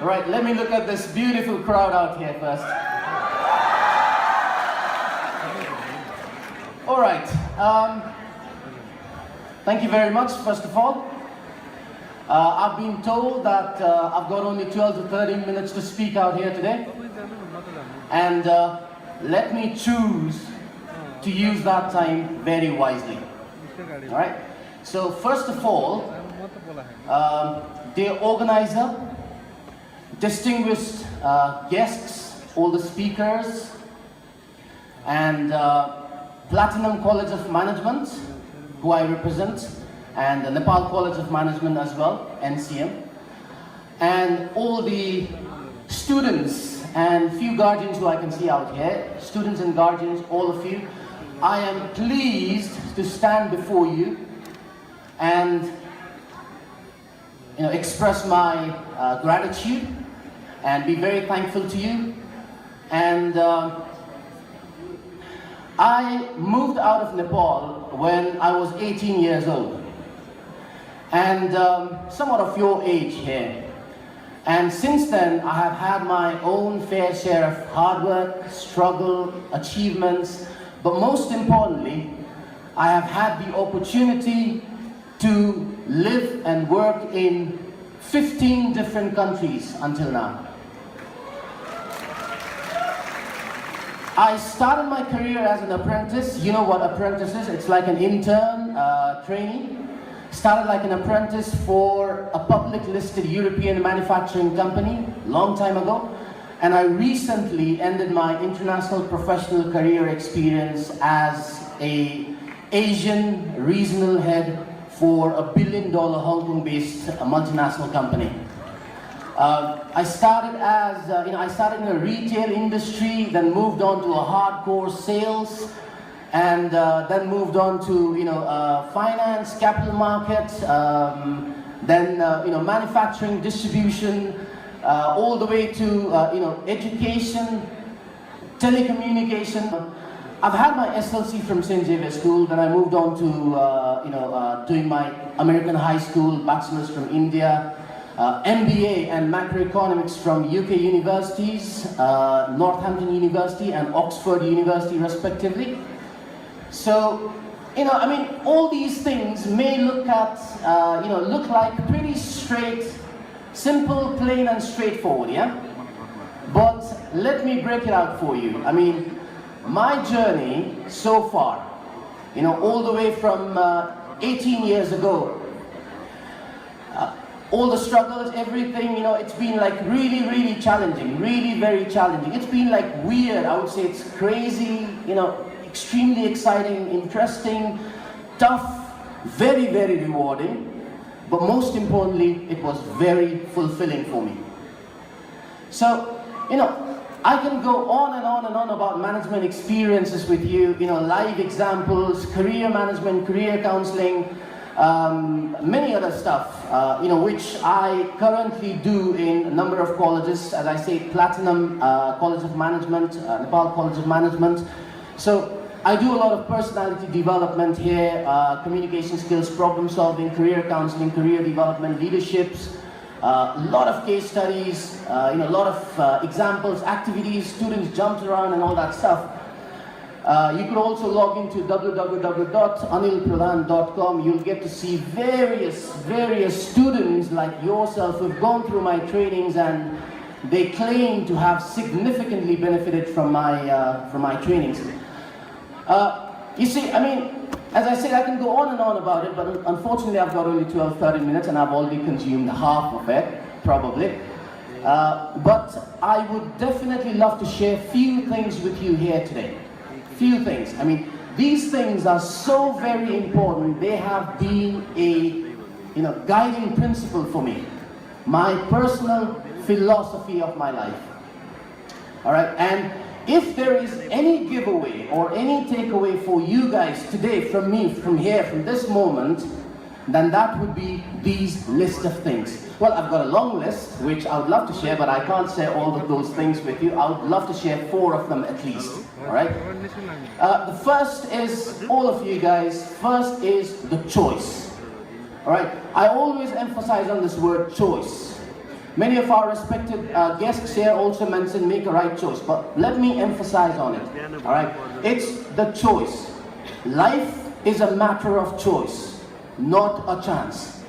Right, let me look at this beautiful crowd out here first. All right, thank you very much, first of all. I've been told that I've got only 12 to 13 minutes to speak out here today. And let me choose to use that time very wisely. All right, so first of all, the organizer, distinguished guests, all the speakers, and Platinum College of Management, who I represent, and the Nepal College of Management as well, NCM, and all the students and few guardians who I can see out here, students and guardians, all of you, I am pleased to stand before you and express my gratitude and be very thankful to you. And I moved out of Nepal when I was 18 years old, and somewhat of your age here. And since then, I have had my own fair share of hard work, struggle, achievements, but most importantly, I have had the opportunity to live and work in 15 different countries until now. I started my career as an apprentice. You know what apprentice is? It's like an intern, trainee. Started like an apprentice for a public listed European manufacturing company long time ago. And I recently ended my international professional career experience as an Asian regional head for a $1 billion Hong Kong-based multinational company. I started as, I started in the retail industry, then moved on to a hardcore sales, and then moved on to, finance, capital markets, then, manufacturing, distribution, all the way to, education, telecommunication. I've had my SLC from St. Xavier School, then I moved on to, doing my American high school, bachelor's from India, MBA and macroeconomics from UK universities, Northampton University and Oxford University respectively. So, all these things may look like pretty straight, simple, plain and straightforward, yeah? But let me break it out for you. My journey so far, all the way from 18 years ago, all the struggles, everything, it's been like really, really challenging, really very challenging. It's been like weird, I would say it's crazy, extremely exciting, interesting, tough, very, very rewarding, but most importantly, it was very fulfilling for me. So, I can go on and on and on about management experiences with you, live examples, career management, career counseling, many other stuff, which I currently do in a number of colleges, as I say, Platinum College of Management, Nepal College of Management. So I do a lot of personality development here, communication skills, problem solving, career counseling, career development, leaderships, a lot of case studies, a lot of examples, activities, students jumped around and all that stuff. You could also log into www.anilpradhan.com. You'll get to see various students like yourself who've gone through my trainings and they claim to have significantly benefited from my trainings. You see, as I said, I can go on and on about it, but unfortunately I've got only 12, 13 minutes and I've already consumed half of it, probably. But I would definitely love to share a few things with you here today. Few things. These things are so very important. They have been a guiding principle for me. My personal philosophy of my life. All right, and if there is any giveaway or any takeaway for you guys today from me, from here, from this moment, then that would be these list of things. Well, I've got a long list, which I would love to share, but I can't share all of those things with you. I would love to share 4 of them at least, all right? The first is, all of you guys, first is the choice, all right? I always emphasize on this word choice. Many of our respected guests here also mentioned make a right choice, but let me emphasize on it, all right? It's the choice. Life is a matter of choice, not a chance,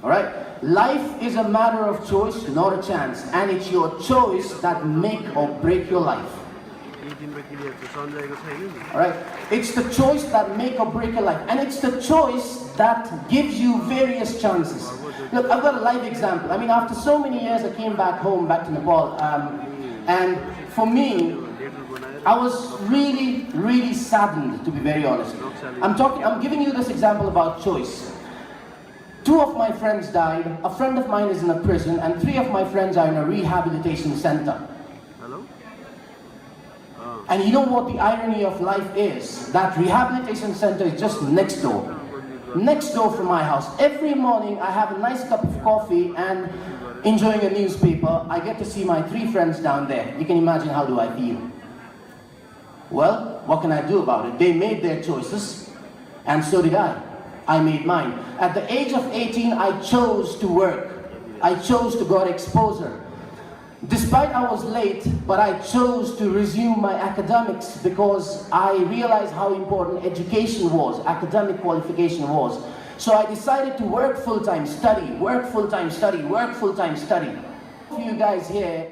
all right? Life is a matter of choice, not a chance, and it's your choice that make or break your life. Alright, it's the choice that make or break your life, and it's the choice that gives you various chances. Look, I've got a live example. I mean, after so many years, I came back home, back to Nepal, and for me, I was really saddened, to be very honest. I'm giving you this example about choice. 2 of my friends died, a friend of mine is in a prison, and 3 of my friends are in a rehabilitation center. And you know what the irony of life is? That rehabilitation center is just next door. Next door from my house. Every morning I have a nice cup of coffee and enjoying a newspaper. I get to see my 3 friends down there. You can imagine how do I feel. Well, what can I do about it? They made their choices, and so did I. I made mine. At the age of 18, I chose to work. I chose to get exposure. Despite I was late, but I chose to resume my academics because I realized how important education was, academic qualification was. So I decided to work full-time, study, work full-time, study, work full-time, study. You guys here,